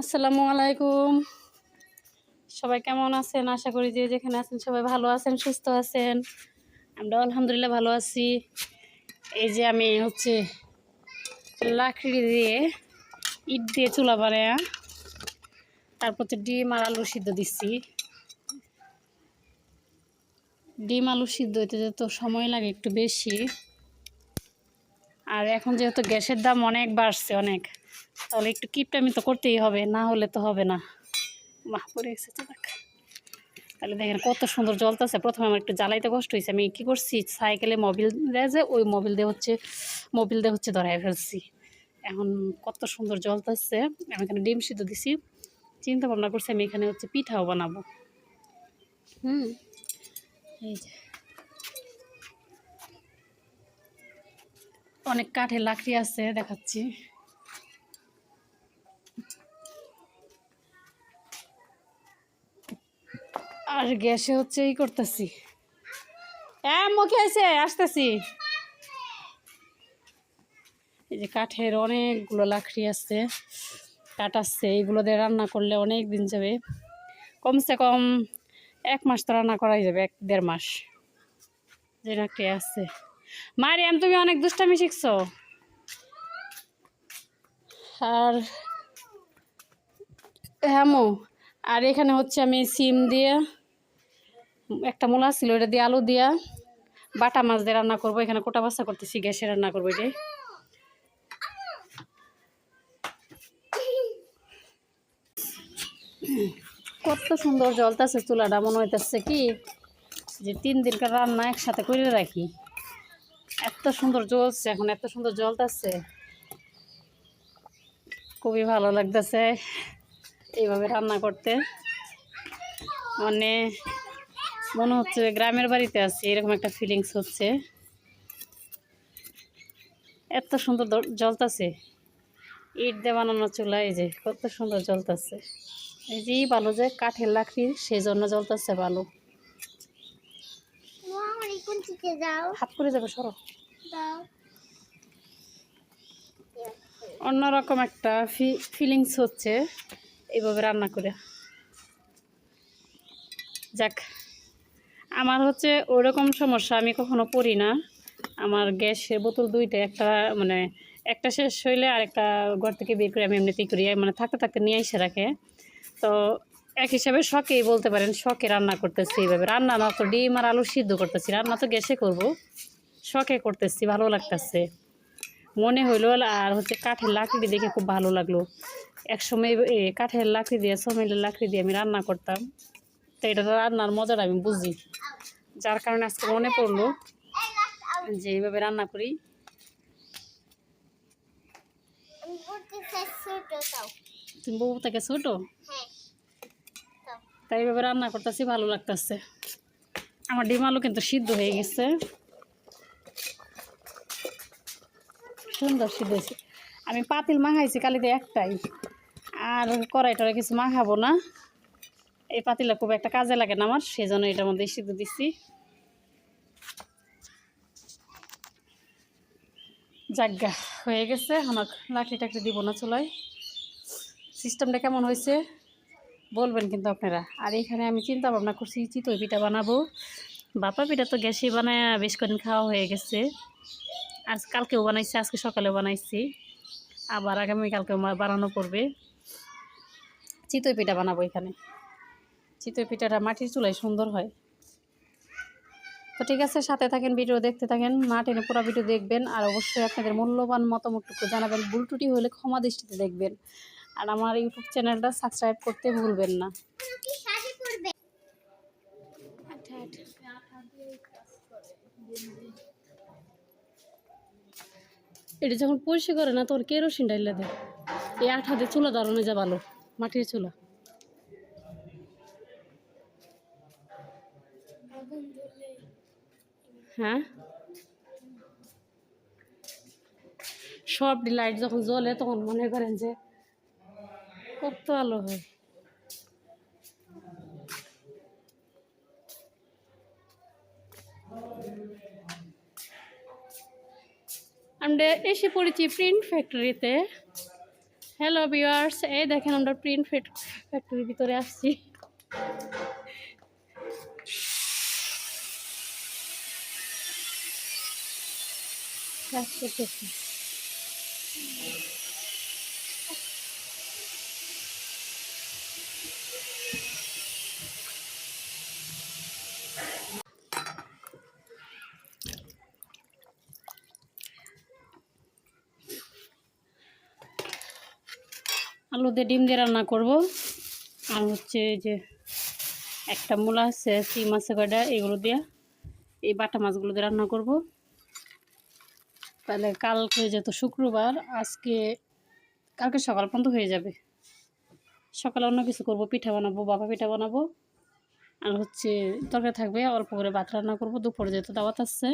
আসসালামু আলাইকুম। সবাই কেমন আছেন? আশা করি যে যেখানে আছেন সবাই ভালো আছেন, সুস্থ আছেন। আমরা আলহামদুলিল্লাহ ভালো আছি। এই যে আমি লাকড়ি দিয়ে ইট দিয়ে চুলা বানায়া তারপর ডিম আর আলু সিদ্ধ দিচ্ছি। ডিম আলু সিদ্ধ হইতে তো সময় লাগে একটু বেশি। আর এখন যেহেতু গ্যাসের দাম অনেক বাড়ছে অনেক, তাহলে একটু কিপটামি তো করতেই হবে, না হলে তো হবে না। বাহ পড়ে গেছে চালাক। তাহলে দেখেন কত সুন্দর জ্বলতেছে। প্রথমে আমার একটু জ্বালাইতে কষ্ট হয়েছে, আমি কী করছি সাইকেলে মোবিল দেয় যে ওই মোবিল দিয়ে ধরাই ফেলছি। এখন কত সুন্দর জ্বলতেছে। আমি এখানে ডিম সিদ্ধ দিছি, চিন্তা ভাবনা করছি আমি এখানে পিঠাও বানাবো। এই যে অনেক কাঠের লাকড়ি আছে, দেখাচ্ছি। আর গ্যাসে এই করতেছি। হ্যাঁ মুখে আছে, আসতেছি। এই যে কাঠের অনেকগুলো লাকড়ি আছে, কাঠ আছে। এইগুলো দিয়ে রান্না করলে অনেক দিন যাবে, কমসে কম 1 মাস তো রান্না করাই যাবে, 1-1.5 মাস। যে লাকড়ি আছে। মারিয়াম তুমি অনেক দুষ্টামি শিখছো। আর হ্যামো, আর এখানে আমি সিম দিয়ে একটা মূলা ছিল, ওটা দিয়ে আলু দিয়া বাটা মাছ দিয়ে রান্না করবো। এখানে কোটা বাচ্চা করতেছি, গ্যাসে রান্না করবো। এটাই কত সুন্দর জ্বলতেছে চুলাটা, মনে হইতেছে কি যে 3 দিনকার রান্না একসাথে করে রাখি। এত সুন্দর জ্বলছে, এখন এত সুন্দর জ্বলতেছে, খুবই ভালো লাগতেছে এইভাবে রান্না করতে। মানে মনে হচ্ছে গ্রামের বাড়িতে আছি, এরকম একটা ফিলিংস হচ্ছে। এত সুন্দর জ্বলতেছে, ইট দিয়ে বানানো চুলা। এই যে কত সুন্দর জ্বলতেছে। এই যে ভালো যে কাঠের লাকড়ি, সেই জন্য জ্বলতেছে ভালো। হাত করে যাবে, সরো। অন্যরকম একটা ফিলিংস হচ্ছে এইভাবে রান্না করে। যাক, আমার ওরকম সমস্যা আমি কখনো পড়ি না। আমার গ্যাসের বোতল 2টা, একটা একটা শেষ হইলে আরেকটা ঘর থেকে বের করে আমি এমনিতেই করি, থাকতে থাকতে নিয়ে এসে রাখে। তো এক হিসাবে শখেই বলতে পারেন, শখে রান্না করতেছি এইভাবে। রান্না না তো ডিম আর আলু সিদ্ধ করতেছি, রান্না তো গ্যাসে করব, শখে করতেছি, ভালো লাগতেছে মনে হইলো। আর কাঠের লাকড়ি দেখে খুব ভালো লাগলো। একসময় কাঠের লাকড়ি দিয়ে, সমেলের লাকড়ি দিয়ে আমি রান্না করতাম, তো এটা রান্নার মজাটা আমি বুঝি, যার কারণে আজকে মনে পড়লো যে এইভাবে রান্না করি। তুমি বউ থেকে ছোট, তাই এইভাবে রান্না করতেছি, ভালো লাগতেছে। আমার ডিম আলু কিন্তু সিদ্ধ হয়ে গেছে, সুন্দর সিদ্ধ হয়েছে। আমি পাতিল মাখাইছি কালিতে একটাই, আর কড়াইটা কিছু মাখাবো না। এই পাতিলটা খুব একটা কাজে লাগে না আমার, সেই জন্য এটার মধ্যে সিদ্ধ দিচ্ছি। জাগা হয়ে গেছে, আমার লাকড়ি টাকড়ি দিব না চুলায়। সিস্টেমটা কেমন হয়েছে বলবেন কিন্তু আপনারা। আর এখানে আমি চিন্তা ভাবনা করছি চিতই পিঠা বানাবো। বাপা পিঠা তো গ্যাসে বানায় বেশ কদিন খাওয়া হয়ে গেছে। কালকেও বানাইছি, আজকে সকালেও বানাইছি, আবার আগামীকালকেও বানানো পড়বে। চিতই পিঠা বানাবো এখানে। চিতই পিঠাটা মাটির চুলায় সুন্দর হয়। তো ঠিক আছে, সাথে থাকেন, ভিডিও দেখতে থাকেন, না টেনে পুরো ভিডিও দেখবেন। আর অবশ্যই আপনাদের মূল্যবান মতামতটুকু জানাবেন, ভুল ত্রুটি হলে ক্ষমা দৃষ্টিতে দেখবেন। আর আমার ইউটিউব চ্যানেলটা সাবস্ক্রাইব করতে ভুলবেন না। এটা যখন পরিষ্কার করে না তখন কেরোসিন ডাইলা দেয়, এই আঠা দিয়ে চুলা ধরানো যা ভালো, মাটির চুলা। হ্যাঁ, সব লাইট যখন জ্বলে তখন মনে করেন যে কত আলো হয়। আমরা এসে পড়েছি প্রিন্ট ফ্যাক্টরিতে। হ্যালো ভিউয়ার্স, এই দেখেন আমরা প্রিন্ট ফ্যাক্টরির ভিতরে আসছি। কাজ করতেছি। আলু দিয়ে ডিম দিয়ে রান্না করব। আর হচ্ছে এই যে একটা মূলা আছে, শিম আছে কয়টা, এগুলো দিয়ে এই বাটা মাছগুলো দিয়ে রান্না করব। তাহলে কালকে যেহেতু শুক্রবার, কালকে সকাল পর্যন্ত হয়ে যাবে। সকালে অন্য কিছু করব, পিঠা বানাবো, বাবা পিঠা বানাবো। আর হচ্ছে তরকারি থাকবে, অল্প করে ভাত রান্না করব। দুপুরে যেহেতু দাওয়াত আছে।